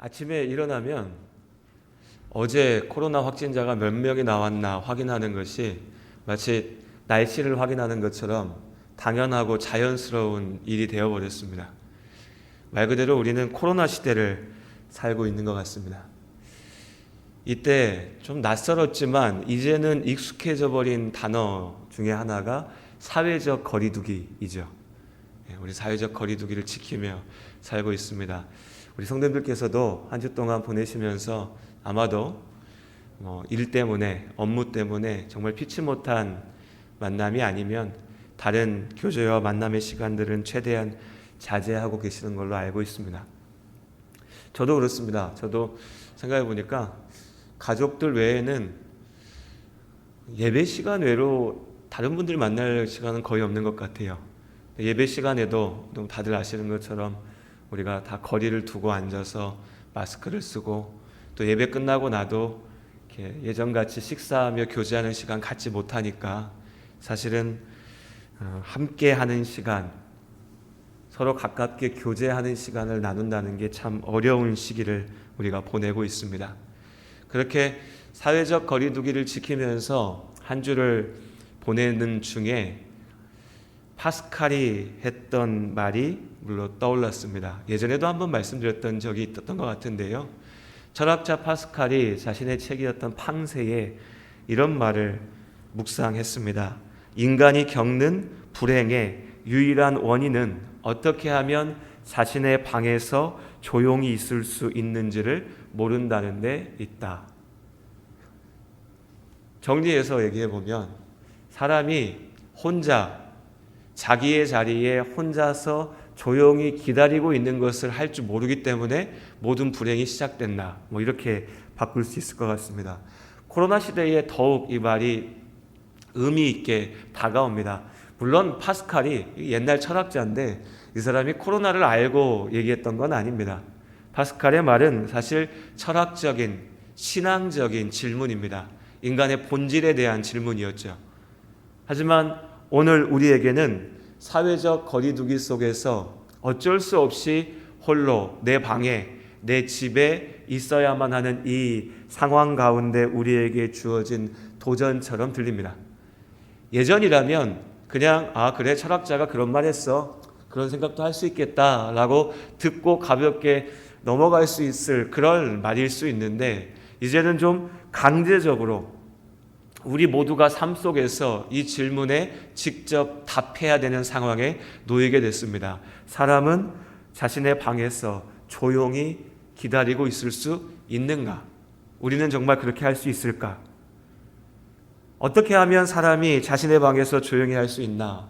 아침에 일어나면 어제 코로나 확진자가 몇 명이 나왔나 확인하는 것이 마치 날씨를 확인하는 것처럼 당연하고 자연스러운 일이 되어버렸습니다. 말 그대로 우리는 코로나 시대를 살고 있는 것 같습니다. 이때 좀 낯설었지만 이제는 익숙해져 버린 단어 중에 하나가 사회적 거리두기이죠. 우리 사회적 거리두기를 지키며 살고 있습니다. 우리 성도님들께서도 한 주 동안 보내시면서 아마도 일 때문에, 업무 때문에 정말 피치 못한 만남이 아니면 다른 교제와 만남의 시간들은 최대한 자제하고 계시는 걸로 알고 있습니다. 저도 그렇습니다. 저도 생각해 보니까 가족들 외에는 예배 시간 외로 다른 분들 만날 시간은 거의 없는 것 같아요. 예배 시간에도 다들 아시는 것처럼 우리가 다 거리를 두고 앉아서 마스크를 쓰고 또 예배 끝나고 나도 이렇게 예전같이 식사하며 교제하는 시간 갖지 못하니까 사실은 함께하는 시간, 서로 가깝게 교제하는 시간을 나눈다는 게 참 어려운 시기를 우리가 보내고 있습니다. 그렇게 사회적 거리두기를 지키면서 한 주를 보내는 중에 파스칼이 했던 말이 물론 떠올랐습니다. 예전에도 한번 말씀드렸던 적이 있었던 것 같은데요. 철학자 파스칼이 자신의 책이었던 팡세에 이런 말을 묵상했습니다. 인간이 겪는 불행의 유일한 원인은 어떻게 하면 자신의 방에서 조용히 있을 수 있는지를 모른다는 데 있다. 정리해서 얘기해 보면 사람이 혼자 자기의 자리에 혼자서 조용히 기다리고 있는 것을 할 줄 모르기 때문에 모든 불행이 시작된다. 이렇게 바꿀 수 있을 것 같습니다. 코로나 시대에 더욱 이 말이 의미 있게 다가옵니다. 물론 파스칼이 옛날 철학자인데 이 사람이 코로나를 알고 얘기했던 건 아닙니다. 파스칼의 말은 사실 철학적인, 신앙적인 질문입니다. 인간의 본질에 대한 질문이었죠. 하지만 오늘 우리에게는 사회적 거리두기 속에서 어쩔 수 없이 홀로 내 방에, 내 집에 있어야만 하는 이 상황 가운데 우리에게 주어진 도전처럼 들립니다. 예전이라면 그냥 그래 철학자가 그런 말 했어, 그런 생각도 할 수 있겠다라고 듣고 가볍게 넘어갈 수 있을 그런 말일 수 있는데 이제는 좀 강제적으로 우리 모두가 삶 속에서 이 질문에 직접 답해야 되는 상황에 놓이게 됐습니다. 사람은 자신의 방에서 조용히 기다리고 있을 수 있는가? 우리는 정말 그렇게 할 수 있을까? 어떻게 하면 사람이 자신의 방에서 조용히 할 수 있나?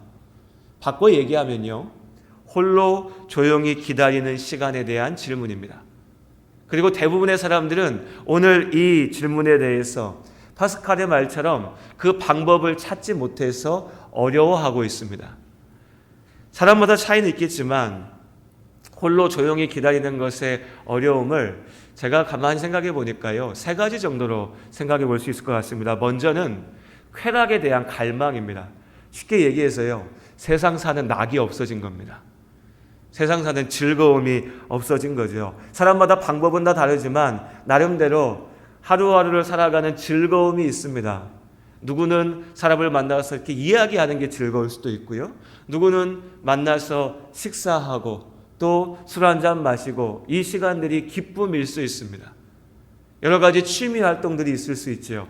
바꿔 얘기하면요, 홀로 조용히 기다리는 시간에 대한 질문입니다. 그리고 대부분의 사람들은 오늘 이 질문에 대해서 파스칼의 말처럼 그 방법을 찾지 못해서 어려워하고 있습니다. 사람마다 차이는 있겠지만 홀로 조용히 기다리는 것의 어려움을 제가 가만히 생각해 보니까요, 세 가지 정도로 생각해 볼 수 있을 것 같습니다. 먼저는 쾌락에 대한 갈망입니다. 쉽게 얘기해서요, 세상 사는 낙이 없어진 겁니다. 세상 사는 즐거움이 없어진 거죠. 사람마다 방법은 다 다르지만 나름대로 하루하루를 살아가는 즐거움이 있습니다. 누구는 사람을 만나서 이렇게 이야기하는 게 즐거울 수도 있고요. 누구는 만나서 식사하고 또 술 한잔 마시고 이 시간들이 기쁨일 수 있습니다. 여러 가지 취미 활동들이 있을 수 있죠.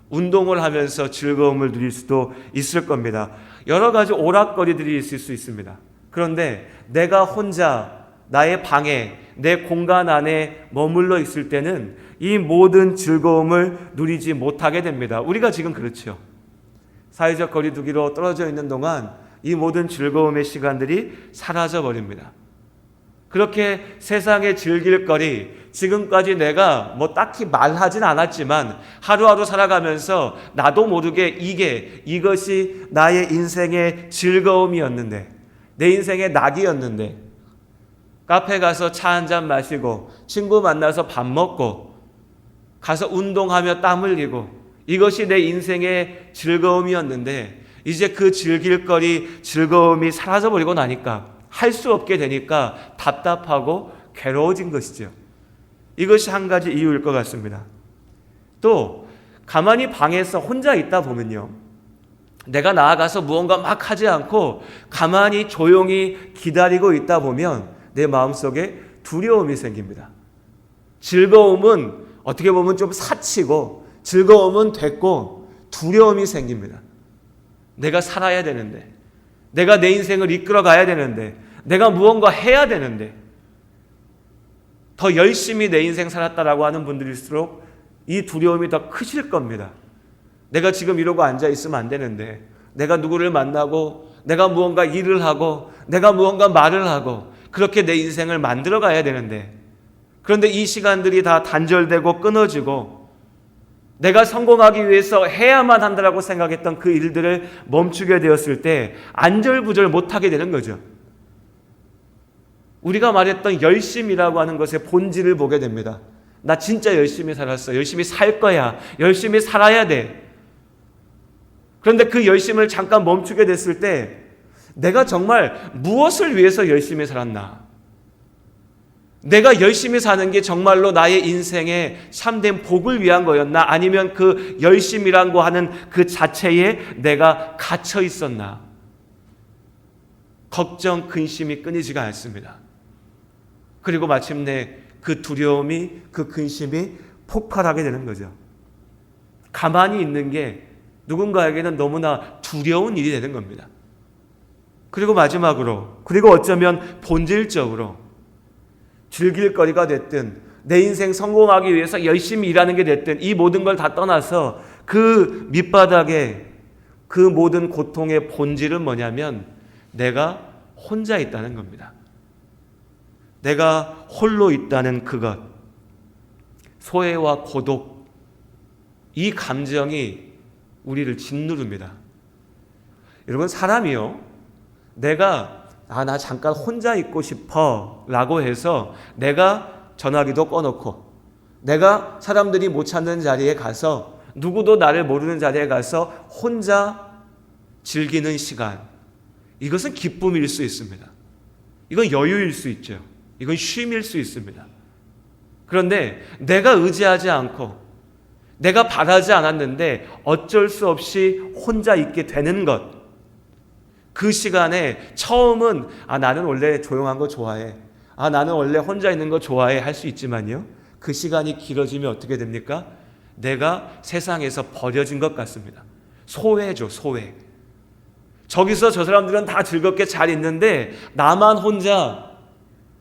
운동을 하면서 즐거움을 누릴 수도 있을 겁니다. 여러 가지 오락거리들이 있을 수 있습니다. 그런데 내가 혼자 나의 방에, 내 공간 안에 머물러 있을 때는 이 모든 즐거움을 누리지 못하게 됩니다. 우리가 지금 그렇죠. 사회적 거리두기로 떨어져 있는 동안 이 모든 즐거움의 시간들이 사라져 버립니다. 그렇게 세상에 즐길 거리, 지금까지 내가 딱히 말하진 않았지만 하루하루 살아가면서 나도 모르게 이것이 나의 인생의 즐거움이었는데, 내 인생의 낙이었는데, 카페 가서 차 한잔 마시고 친구 만나서 밥 먹고 가서 운동하며 땀 흘리고 이것이 내 인생의 즐거움이었는데 이제 그 즐길 거리, 즐거움이 사라져버리고 나니까 할 수 없게 되니까 답답하고 괴로워진 것이죠. 이것이 한 가지 이유일 것 같습니다. 또 가만히 방에서 혼자 있다 보면요, 내가 나아가서 무언가 막 하지 않고 가만히 조용히 기다리고 있다 보면 내 마음속에 두려움이 생깁니다. 즐거움은 어떻게 보면 좀 사치고 즐거움은 됐고 두려움이 생깁니다. 내가 살아야 되는데, 내가 내 인생을 이끌어 가야 되는데, 내가 무언가 해야 되는데, 더 열심히 내 인생 살았다라고 하는 분들일수록 이 두려움이 더 크실 겁니다. 내가 지금 이러고 앉아 있으면 안 되는데, 내가 누구를 만나고, 내가 무언가 일을 하고, 내가 무언가 말을 하고, 그렇게 내 인생을 만들어 가야 되는데, 그런데 이 시간들이 다 단절되고 끊어지고, 내가 성공하기 위해서 해야만 한다라고 생각했던 그 일들을 멈추게 되었을 때 안절부절 못하게 되는 거죠. 우리가 말했던 열심이라고 하는 것의 본질을 보게 됩니다. 나 진짜 열심히 살았어. 열심히 살 거야. 열심히 살아야 돼. 그런데 그 열심을 잠깐 멈추게 됐을 때 내가 정말 무엇을 위해서 열심히 살았나? 내가 열심히 사는 게 정말로 나의 인생의 참된 복을 위한 거였나? 아니면 그 열심이라고 하는 그 자체에 내가 갇혀 있었나? 걱정, 근심이 끊이지가 않습니다. 그리고 마침내 그 두려움이, 그 근심이 폭발하게 되는 거죠. 가만히 있는 게 누군가에게는 너무나 두려운 일이 되는 겁니다. 그리고 마지막으로, 그리고 어쩌면 본질적으로 즐길 거리가 됐든 내 인생 성공하기 위해서 열심히 일하는 게 됐든 이 모든 걸 다 떠나서 그 밑바닥에 그 모든 고통의 본질은 뭐냐면 내가 혼자 있다는 겁니다. 내가 홀로 있다는 그것, 소외와 고독, 이 감정이 우리를 짓누릅니다. 여러분, 사람이요, 내가 나 잠깐 혼자 있고 싶어 라고 해서 내가 전화기도 꺼놓고 내가 사람들이 못 찾는 자리에 가서 누구도 나를 모르는 자리에 가서 혼자 즐기는 시간, 이것은 기쁨일 수 있습니다. 이건 여유일 수 있죠. 이건 쉼일 수 있습니다. 그런데 내가 의지하지 않고 내가 바라지 않았는데 어쩔 수 없이 혼자 있게 되는 것, 그 시간에 처음은 나는 원래 조용한 거 좋아해, 나는 원래 혼자 있는 거 좋아해 할 수 있지만요, 그 시간이 길어지면 어떻게 됩니까? 내가 세상에서 버려진 것 같습니다. 소외죠, 소외. 저기서 저 사람들은 다 즐겁게 잘 있는데 나만 혼자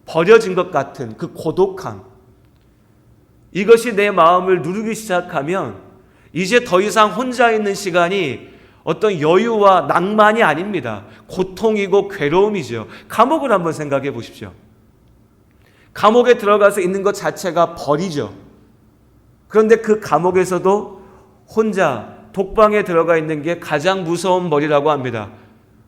버려진 것 같은 그 고독함, 이것이 내 마음을 누르기 시작하면 이제 더 이상 혼자 있는 시간이 어떤 여유와 낭만이 아닙니다. 고통이고 괴로움이죠. 감옥을 한번 생각해 보십시오. 감옥에 들어가서 있는 것 자체가 벌이죠. 그런데 그 감옥에서도 혼자 독방에 들어가 있는 게 가장 무서운 벌이라고 합니다.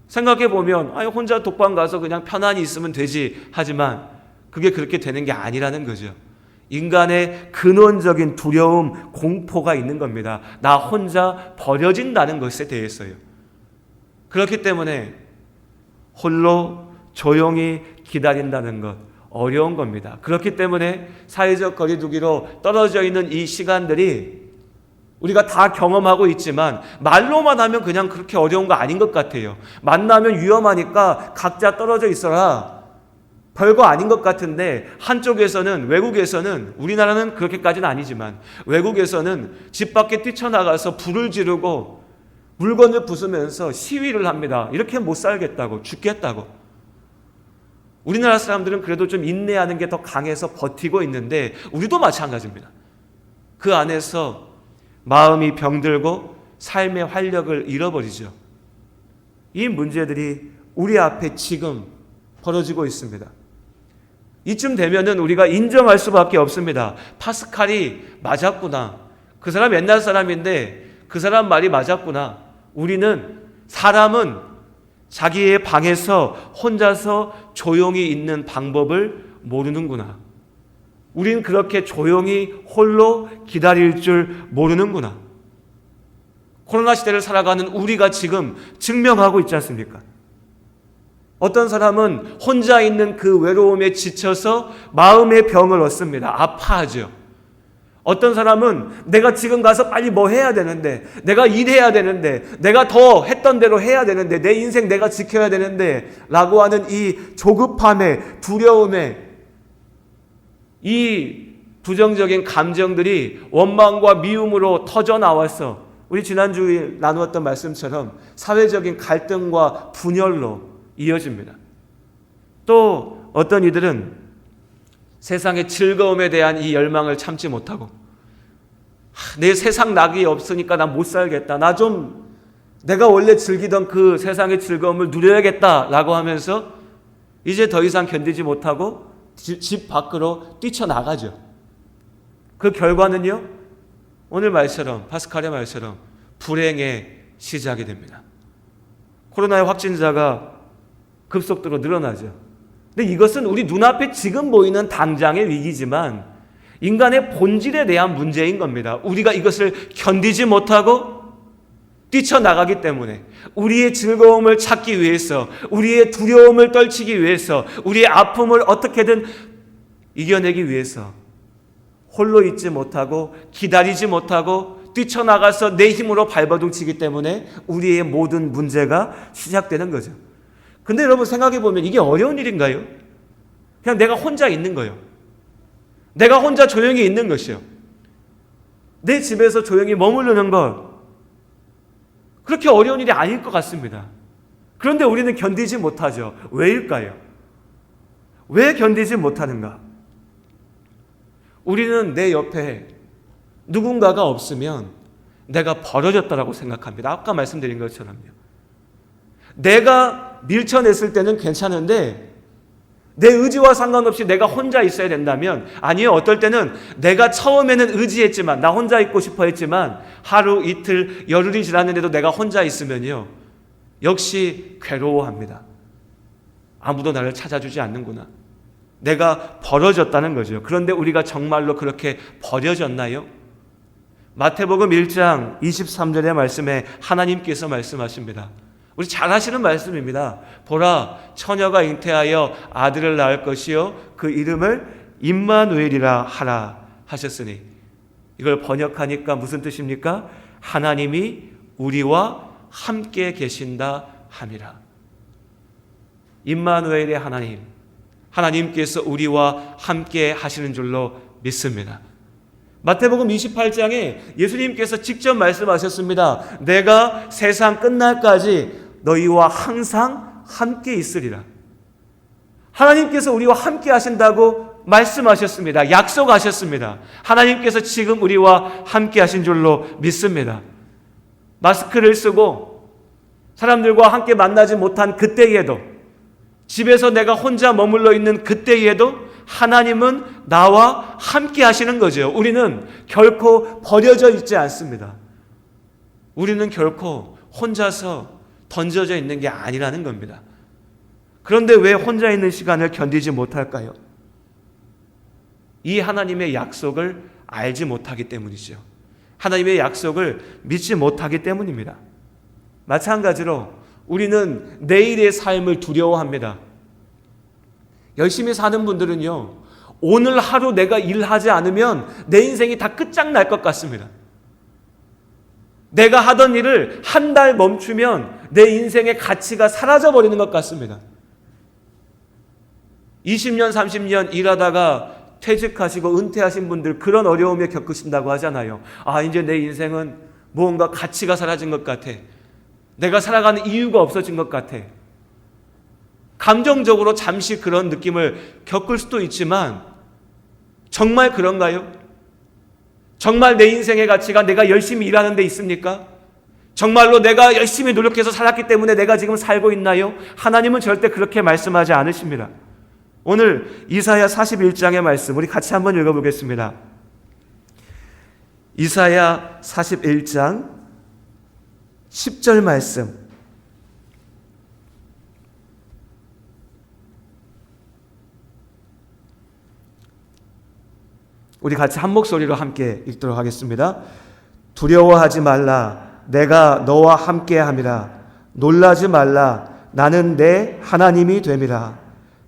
생각해 보면 혼자 독방 가서 그냥 편안히 있으면 되지 하지만 그게 그렇게 되는 게 아니라는 거죠. 인간의 근원적인 두려움, 공포가 있는 겁니다. 나 혼자 버려진다는 것에 대해서요. 그렇기 때문에 홀로 조용히 기다린다는 것, 어려운 겁니다. 그렇기 때문에 사회적 거리두기로 떨어져 있는 이 시간들이 우리가 다 경험하고 있지만 말로만 하면 그냥 그렇게 어려운 거 아닌 것 같아요. 만나면 위험하니까 각자 떨어져 있어라, 별거 아닌 것 같은데, 한쪽에서는, 외국에서는, 우리나라는 그렇게까지는 아니지만 외국에서는 집 밖에 뛰쳐나가서 불을 지르고 물건을 부수면서 시위를 합니다. 이렇게 못 살겠다고, 죽겠다고. 우리나라 사람들은 그래도 좀 인내하는 게 더 강해서 버티고 있는데 우리도 마찬가지입니다. 그 안에서 마음이 병들고 삶의 활력을 잃어버리죠. 이 문제들이 우리 앞에 지금 벌어지고 있습니다. 이쯤 되면은 우리가 인정할 수밖에 없습니다. 파스칼이 맞았구나. 그 사람 옛날 사람인데 그 사람 말이 맞았구나. 사람은 자기의 방에서 혼자서 조용히 있는 방법을 모르는구나. 우린 그렇게 조용히 홀로 기다릴 줄 모르는구나. 코로나 시대를 살아가는 우리가 지금 증명하고 있지 않습니까? 어떤 사람은 혼자 있는 그 외로움에 지쳐서 마음의 병을 얻습니다. 아파하죠. 어떤 사람은 내가 지금 가서 빨리 뭐 해야 되는데, 내가 일해야 되는데, 내가 더 했던 대로 해야 되는데, 내 인생 내가 지켜야 되는데 라고 하는 이 조급함에, 두려움에, 이 부정적인 감정들이 원망과 미움으로 터져 나와서 우리 지난주에 나누었던 말씀처럼 사회적인 갈등과 분열로 이어집니다. 또 어떤 이들은 세상의 즐거움에 대한 이 열망을 참지 못하고, 내 세상 낙이 없으니까 나 못 살겠다, 내가 원래 즐기던 그 세상의 즐거움을 누려야겠다라고 하면서 이제 더 이상 견디지 못하고 집 밖으로 뛰쳐나가죠. 그 결과는요, 오늘 말처럼, 파스칼의 말처럼 불행의 시작이 됩니다. 코로나의 확진자가 급속도로 늘어나죠. 근데 이것은 우리 눈앞에 지금 보이는 당장의 위기지만 인간의 본질에 대한 문제인 겁니다. 우리가 이것을 견디지 못하고 뛰쳐나가기 때문에, 우리의 즐거움을 찾기 위해서, 우리의 두려움을 떨치기 위해서, 우리의 아픔을 어떻게든 이겨내기 위해서 홀로 있지 못하고 기다리지 못하고 뛰쳐나가서 내 힘으로 발버둥치기 때문에 우리의 모든 문제가 시작되는 거죠. 근데 여러분 생각해 보면 이게 어려운 일인가요? 그냥 내가 혼자 있는 거예요. 내가 혼자 조용히 있는 것이요. 내 집에서 조용히 머무르는 것, 그렇게 어려운 일이 아닐 것 같습니다. 그런데 우리는 견디지 못하죠. 왜일까요? 왜 견디지 못하는가? 우리는 내 옆에 누군가가 없으면 내가 버려졌다라고 생각합니다. 아까 말씀드린 것처럼요. 내가 밀쳐냈을 때는 괜찮은데 내 의지와 상관없이 내가 혼자 있어야 된다면, 아니요, 어떨 때는 내가 처음에는 의지했지만, 나 혼자 있고 싶어 했지만 하루 이틀 열흘이 지났는데도 내가 혼자 있으면요, 역시 괴로워합니다. 아무도 나를 찾아주지 않는구나. 내가 버려졌다는 거죠. 그런데 우리가 정말로 그렇게 버려졌나요? 마태복음 1장 23절의 말씀에 하나님께서 말씀하십니다. 우리 잘 하시는 말씀입니다. 보라, 처녀가 잉태하여 아들을 낳을 것이요 그 이름을 임마누엘이라 하라 하셨으니, 이걸 번역하니까 무슨 뜻입니까? 하나님이 우리와 함께 계신다 함이라. 임마누엘의 하나님, 하나님께서 우리와 함께 하시는 줄로 믿습니다. 마태복음 28장에 예수님께서 직접 말씀하셨습니다. 내가 세상 끝날까지 너희와 항상 함께 있으리라. 하나님께서 우리와 함께 하신다고 말씀하셨습니다. 약속하셨습니다. 하나님께서 지금 우리와 함께 하신 줄로 믿습니다. 마스크를 쓰고 사람들과 함께 만나지 못한 그때에도, 집에서 내가 혼자 머물러 있는 그때에도 하나님은 나와 함께 하시는 거죠. 우리는 결코 버려져 있지 않습니다. 우리는 결코 혼자서 던져져 있는 게 아니라는 겁니다. 그런데 왜 혼자 있는 시간을 견디지 못할까요? 이 하나님의 약속을 알지 못하기 때문이죠. 하나님의 약속을 믿지 못하기 때문입니다. 마찬가지로 우리는 내일의 삶을 두려워합니다. 열심히 사는 분들은요, 오늘 하루 내가 일하지 않으면 내 인생이 다 끝장날 것 같습니다. 내가 하던 일을 한 달 멈추면 내 인생의 가치가 사라져버리는 것 같습니다. 20년, 30년 일하다가 퇴직하시고 은퇴하신 분들, 그런 어려움에 겪으신다고 하잖아요. 아, 이제 내 인생은 무언가 가치가 사라진 것 같아. 내가 살아가는 이유가 없어진 것 같아. 감정적으로 잠시 그런 느낌을 겪을 수도 있지만 정말 그런가요? 정말 내 인생의 가치가 내가 열심히 일하는 데 있습니까? 정말로 내가 열심히 노력해서 살았기 때문에 내가 지금 살고 있나요? 하나님은 절대 그렇게 말씀하지 않으십니다. 오늘 이사야 41장의 말씀 우리 같이 한번 읽어보겠습니다. 이사야 41장 10절 말씀, 우리 같이 한 목소리로 함께 읽도록 하겠습니다. 두려워하지 말라, 내가 너와 함께함이라. 놀라지 말라, 나는 내 하나님이 됨이라.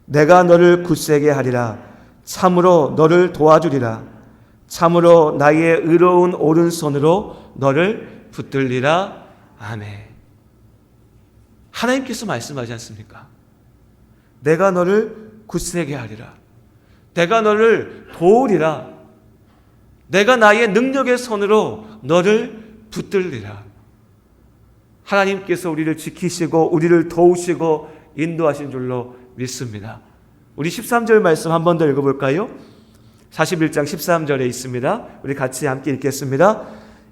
내가 너를 굳세게 하리라. 참으로 너를 도와주리라. 참으로 나의 의로운 오른손으로 너를 붙들리라. 아멘. 하나님께서 말씀하지 않습니까? 내가 너를 굳세게 하리라. 내가 너를 도우리라. 내가 나의 능력의 손으로 너를 붙들리라. 하나님께서 우리를 지키시고 우리를 도우시고 인도하신 줄로 믿습니다. 우리 13절 말씀 한 번 더 읽어볼까요? 41장 13절에 있습니다. 우리 같이 함께 읽겠습니다.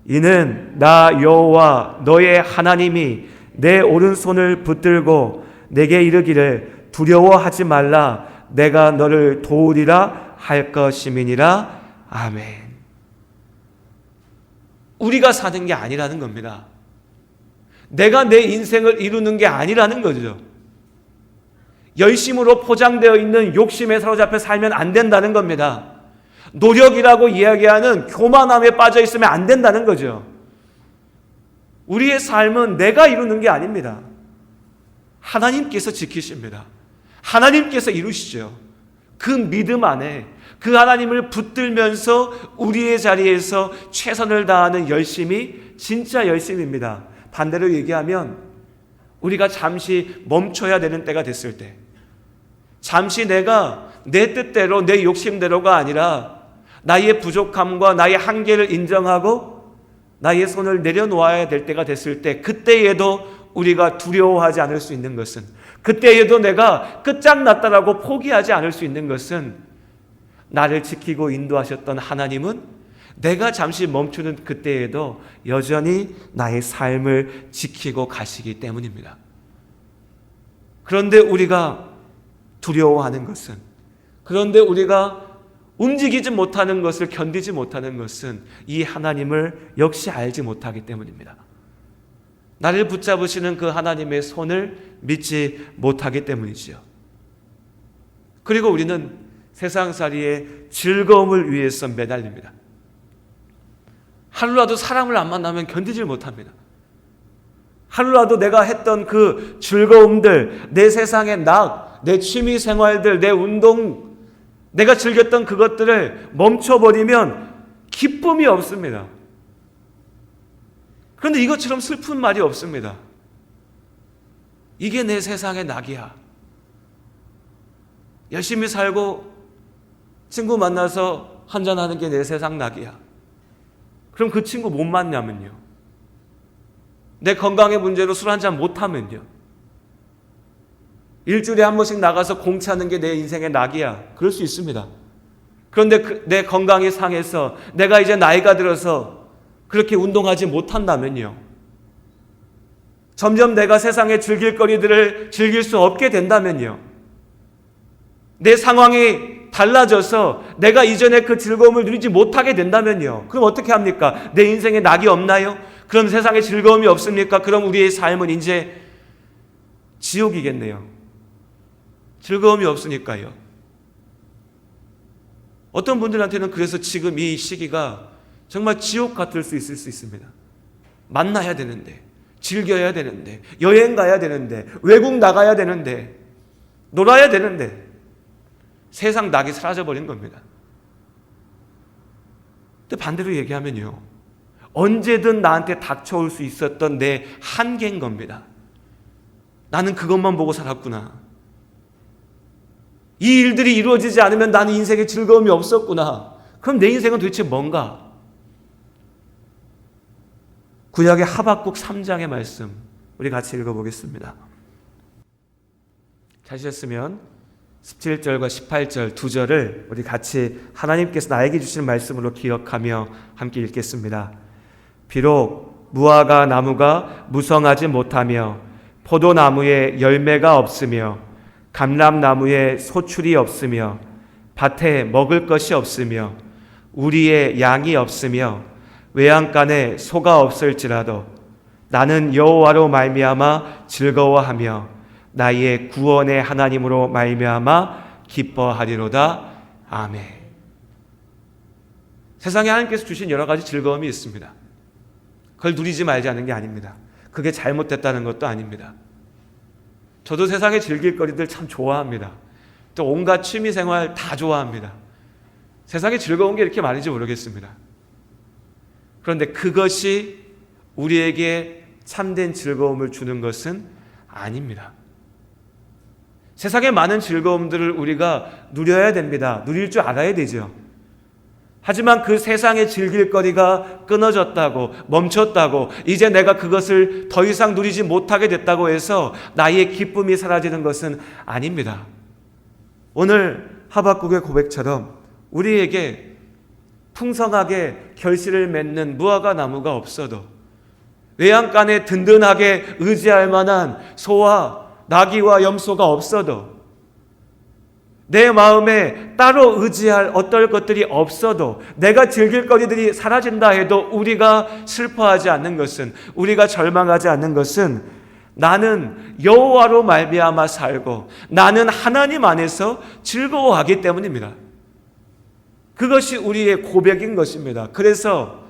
이는 나 여호와 너의 하나님이 내 오른손을 붙들고 내게 이르기를 두려워하지 말라. 내가 너를 도우리라 할 것임이니라. 아멘. 우리가 사는 게 아니라는 겁니다. 내가 내 인생을 이루는 게 아니라는 거죠. 열심으로 포장되어 있는 욕심에 사로잡혀 살면 안 된다는 겁니다. 노력이라고 이야기하는 교만함에 빠져 있으면 안 된다는 거죠. 우리의 삶은 내가 이루는 게 아닙니다. 하나님께서 지키십니다. 하나님께서 이루시죠. 그 믿음 안에 그 하나님을 붙들면서 우리의 자리에서 최선을 다하는 열심이 진짜 열심입니다. 반대로 얘기하면 우리가 잠시 멈춰야 되는 때가 됐을 때, 잠시 내가 내 뜻대로 내 욕심대로가 아니라 나의 부족함과 나의 한계를 인정하고 나의 손을 내려놓아야 될 때가 됐을 때, 그때에도 우리가 두려워하지 않을 수 있는 것은, 그때에도 내가 끝장났다라고 포기하지 않을 수 있는 것은, 나를 지키고 인도하셨던 하나님은 내가 잠시 멈추는 그때에도 여전히 나의 삶을 지키고 가시기 때문입니다. 그런데 우리가 두려워하는 것은, 그런데 우리가 움직이지 못하는 것을, 견디지 못하는 것은 이 하나님을 역시 알지 못하기 때문입니다. 나를 붙잡으시는 그 하나님의 손을 믿지 못하기 때문이지요. 그리고 우리는 세상살이의 즐거움을 위해서 매달립니다. 하루라도 사람을 안 만나면 견디질 못합니다. 하루라도 내가 했던 그 즐거움들, 내 세상의 낙, 내 취미 생활들, 내 운동, 내가 즐겼던 그것들을 멈춰버리면 기쁨이 없습니다. 그런데 이것처럼 슬픈 말이 없습니다. 이게 내 세상의 낙이야. 열심히 살고 친구 만나서 한잔하는 게 내 세상 낙이야. 그럼 그 친구 못 만나면요, 내 건강의 문제로 술 한잔 못하면요, 일주일에 한 번씩 나가서 공차는 게 내 인생의 낙이야. 그럴 수 있습니다. 그런데 내 건강이 상해서 내가 이제 나이가 들어서 그렇게 운동하지 못한다면요, 점점 내가 세상의 즐길 거리들을 즐길 수 없게 된다면요, 내 상황이 달라져서 내가 이전에 그 즐거움을 누리지 못하게 된다면요, 그럼 어떻게 합니까? 내 인생에 낙이 없나요? 그럼 세상에 즐거움이 없습니까? 그럼 우리의 삶은 이제 지옥이겠네요. 즐거움이 없으니까요. 어떤 분들한테는 그래서 지금 이 시기가 정말 지옥 같을 수 있을 수 있습니다. 만나야 되는데, 즐겨야 되는데, 여행 가야 되는데, 외국 나가야 되는데, 놀아야 되는데 세상 낙이 사라져버린 겁니다. 근데 반대로 얘기하면요, 언제든 나한테 닥쳐올 수 있었던 내 한계인 겁니다. 나는 그것만 보고 살았구나. 이 일들이 이루어지지 않으면 나는 인생에 즐거움이 없었구나. 그럼 내 인생은 도대체 뭔가? 구약의 하박국 3장의 말씀 우리 같이 읽어보겠습니다. 찾으셨으면 17절과 18절 두 절을 우리 같이 하나님께서 나에게 주시는 말씀으로 기억하며 함께 읽겠습니다. 비록 무화과 나무가 무성하지 못하며 포도나무에 열매가 없으며 감람나무에 소출이 없으며 밭에 먹을 것이 없으며 우리의 양이 없으며 외양간에 소가 없을지라도 나는 여호와로 말미암아 즐거워하며 나의 구원의 하나님으로 말미암아 기뻐하리로다. 아멘. 세상에 하나님께서 주신 여러 가지 즐거움이 있습니다. 그걸 누리지 말자는 게 아닙니다. 그게 잘못됐다는 것도 아닙니다. 저도 세상의 즐길 거리들 참 좋아합니다. 또 온갖 취미 생활 다 좋아합니다. 세상에 즐거운 게 이렇게 많은지 모르겠습니다. 그런데 그것이 우리에게 참된 즐거움을 주는 것은 아닙니다. 세상의 많은 즐거움들을 우리가 누려야 됩니다. 누릴 줄 알아야 되죠. 하지만 그 세상의 즐길 거리가 끊어졌다고, 멈췄다고, 이제 내가 그것을 더 이상 누리지 못하게 됐다고 해서 나의 기쁨이 사라지는 것은 아닙니다. 오늘 하박국의 고백처럼 우리에게 풍성하게 결실을 맺는 무화과 나무가 없어도, 외양간에 든든하게 의지할 만한 소와 나귀와 염소가 없어도, 내 마음에 따로 의지할 어떨 것들이 없어도, 내가 즐길 거리들이 사라진다 해도 우리가 슬퍼하지 않는 것은, 우리가 절망하지 않는 것은, 나는 여호와로 말미암아 살고 나는 하나님 안에서 즐거워하기 때문입니다. 그것이 우리의 고백인 것입니다. 그래서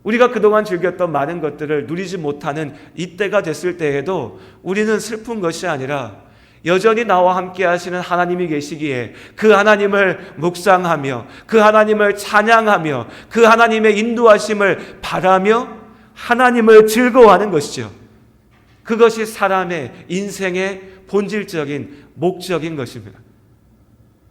우리가 그동안 즐겼던 많은 것들을 누리지 못하는 이때가 됐을 때에도 우리는 슬픈 것이 아니라 여전히 나와 함께 하시는 하나님이 계시기에 그 하나님을 묵상하며 그 하나님을 찬양하며 그 하나님의 인도하심을 바라며 하나님을 즐거워하는 것이죠. 그것이 사람의 인생의 본질적인 목적인 것입니다.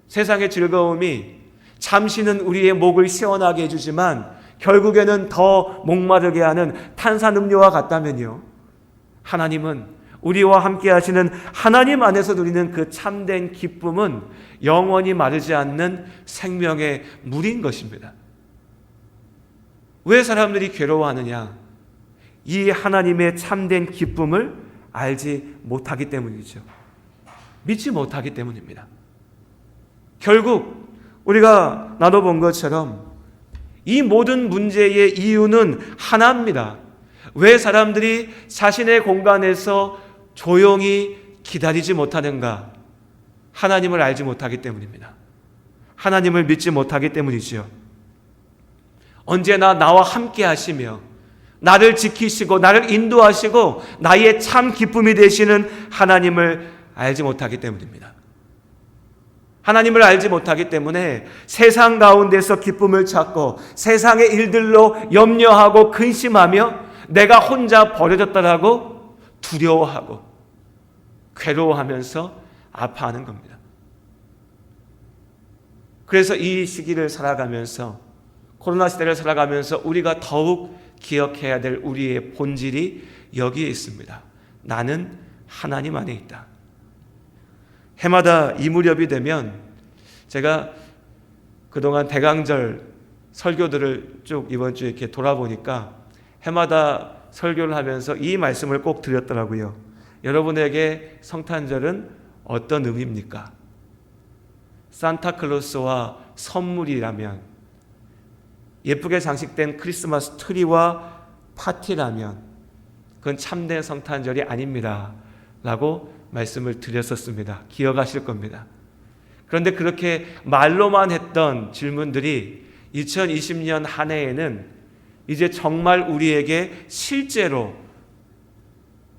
세상의 즐거움이 잠시는 우리의 목을 시원하게 해주지만 결국에는 더 목마르게 하는 탄산음료와 같다면요, 하나님은, 우리와 함께 하시는 하나님 안에서 누리는 그 참된 기쁨은 영원히 마르지 않는 생명의 물인 것입니다. 왜 사람들이 괴로워하느냐? 이 하나님의 참된 기쁨을 알지 못하기 때문이죠. 믿지 못하기 때문입니다. 결국 우리가 나눠본 것처럼 이 모든 문제의 이유는 하나입니다. 왜 사람들이 자신의 공간에서 조용히 기다리지 못하는가? 하나님을 알지 못하기 때문입니다. 하나님을 믿지 못하기 때문이죠. 언제나 나와 함께 하시며 나를 지키시고 나를 인도하시고 나의 참 기쁨이 되시는 하나님을 알지 못하기 때문입니다. 하나님을 알지 못하기 때문에 세상 가운데서 기쁨을 찾고 세상의 일들로 염려하고 근심하며 내가 혼자 버려졌다라고 두려워하고 괴로워하면서 아파하는 겁니다. 그래서 이 시기를 살아가면서, 코로나 시대를 살아가면서 우리가 더욱 기억해야 될 우리의 본질이 여기에 있습니다. 나는 하나님 안에 있다. 해마다 이 무렵이 되면 제가 그동안 대강절 설교들을 쭉 이번 주에 이렇게 돌아보니까 해마다 설교를 하면서 이 말씀을 꼭 드렸더라고요. 여러분에게 성탄절은 어떤 의미입니까? 산타클로스와 선물이라면, 예쁘게 장식된 크리스마스 트리와 파티라면 그건 참된 성탄절이 아닙니다 라고 말씀을 드렸었습니다. 기억하실 겁니다. 그런데 그렇게 말로만 했던 질문들이 2020년 한 해에는 이제 정말 우리에게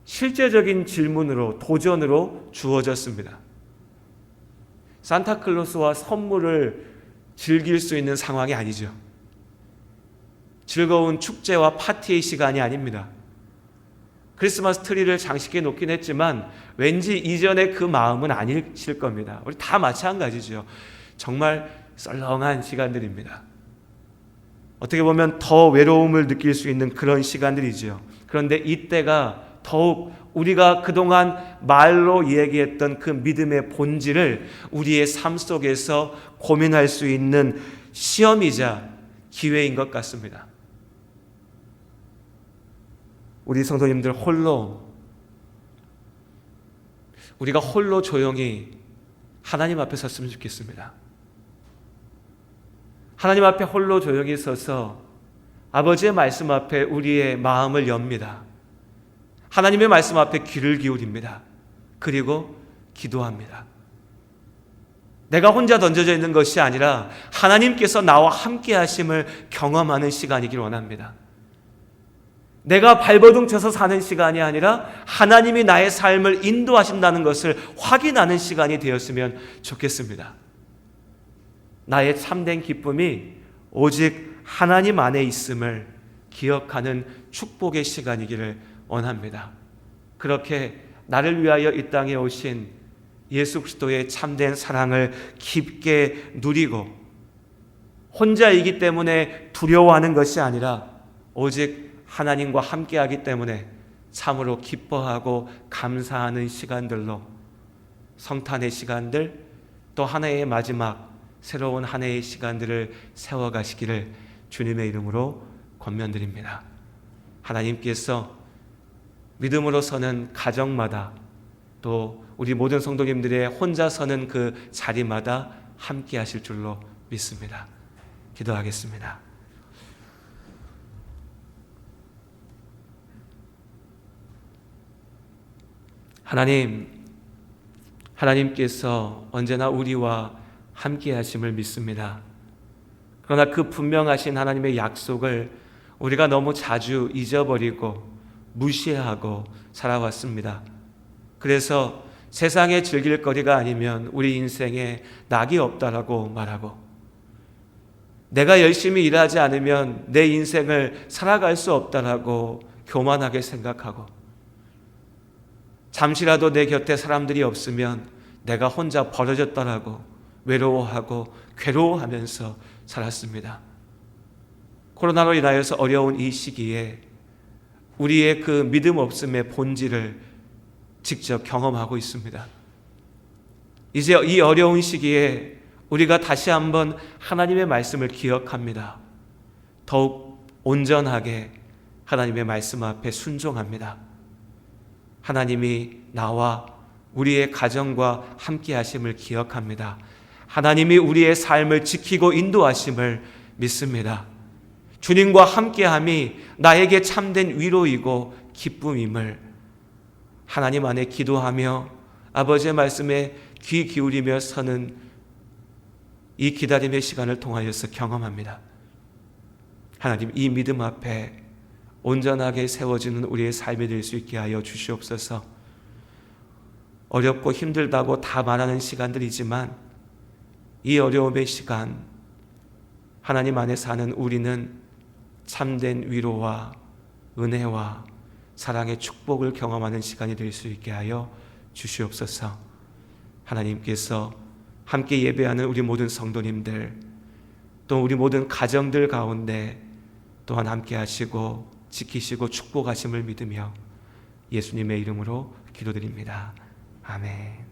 실제적인 질문으로, 도전으로 주어졌습니다. 산타클로스와 선물을 즐길 수 있는 상황이 아니죠. 즐거운 축제와 파티의 시간이 아닙니다. 크리스마스 트리를 장식해 놓긴 했지만 왠지 이전의 그 마음은 아니실 겁니다. 우리 다 마찬가지죠. 정말 썰렁한 시간들입니다. 어떻게 보면 더 외로움을 느낄 수 있는 그런 시간들이죠. 그런데 이때가 더욱 우리가 그동안 말로 얘기했던 그 믿음의 본질을 우리의 삶 속에서 고민할 수 있는 시험이자 기회인 것 같습니다. 우리 성도님들 우리가 홀로 조용히 하나님 앞에 섰으면 좋겠습니다. 하나님 앞에 홀로 조용히 서서 아버지의 말씀 앞에 우리의 마음을 엽니다. 하나님의 말씀 앞에 귀를 기울입니다. 그리고 기도합니다. 내가 혼자 던져져 있는 것이 아니라 하나님께서 나와 함께 하심을 경험하는 시간이길 원합니다. 내가 발버둥 쳐서 사는 시간이 아니라 하나님이 나의 삶을 인도하신다는 것을 확인하는 시간이 되었으면 좋겠습니다. 나의 참된 기쁨이 오직 하나님 안에 있음을 기억하는 축복의 시간이기를 원합니다. 그렇게 나를 위하여 이 땅에 오신 예수 그리스도의 참된 사랑을 깊게 누리고 혼자이기 때문에 두려워하는 것이 아니라 오직 하나님과 함께하기 때문에 참으로 기뻐하고 감사하는 시간들로 성탄의 시간들, 또 한 해의 마지막 새로운 한 해의 시간들을 세워가시기를 주님의 이름으로 권면드립니다. 하나님께서 믿음으로 서는 가정마다 또 우리 모든 성도님들의 혼자 서는 그 자리마다 함께 하실 줄로 믿습니다. 기도하겠습니다. 하나님께서 언제나 우리와 함께 하심을 믿습니다. 그러나 그 분명하신 하나님의 약속을 우리가 너무 자주 잊어버리고 무시하고 살아왔습니다. 그래서 세상의 즐길 거리가 아니면 우리 인생에 낙이 없다라고 말하고, 내가 열심히 일하지 않으면 내 인생을 살아갈 수 없다라고 교만하게 생각하고, 잠시라도 내 곁에 사람들이 없으면 내가 혼자 버려졌다라고 외로워하고 괴로워하면서 살았습니다. 코로나로 인하여서 어려운 이 시기에 우리의 그 믿음 없음의 본질을 직접 경험하고 있습니다. 이제 이 어려운 시기에 우리가 다시 한번 하나님의 말씀을 기억합니다. 더욱 온전하게 하나님의 말씀 앞에 순종합니다. 하나님이 나와 우리의 가정과 함께 하심을 기억합니다. 하나님이 우리의 삶을 지키고 인도하심을 믿습니다. 주님과 함께함이 나에게 참된 위로이고 기쁨임을 하나님 안에 기도하며 아버지의 말씀에 귀 기울이며 서는 이 기다림의 시간을 통하여서 경험합니다. 하나님, 이 믿음 앞에 온전하게 세워지는 우리의 삶이 될 수 있게 하여 주시옵소서. 어렵고 힘들다고 다 말하는 시간들이지만 이 어려움의 시간, 하나님 안에 사는 우리는 참된 위로와 은혜와 사랑의 축복을 경험하는 시간이 될 수 있게 하여 주시옵소서. 하나님께서 함께 예배하는 우리 모든 성도님들, 또 우리 모든 가정들 가운데 또한 함께 하시고 지키시고 축복하심을 믿으며 예수님의 이름으로 기도드립니다. 아멘.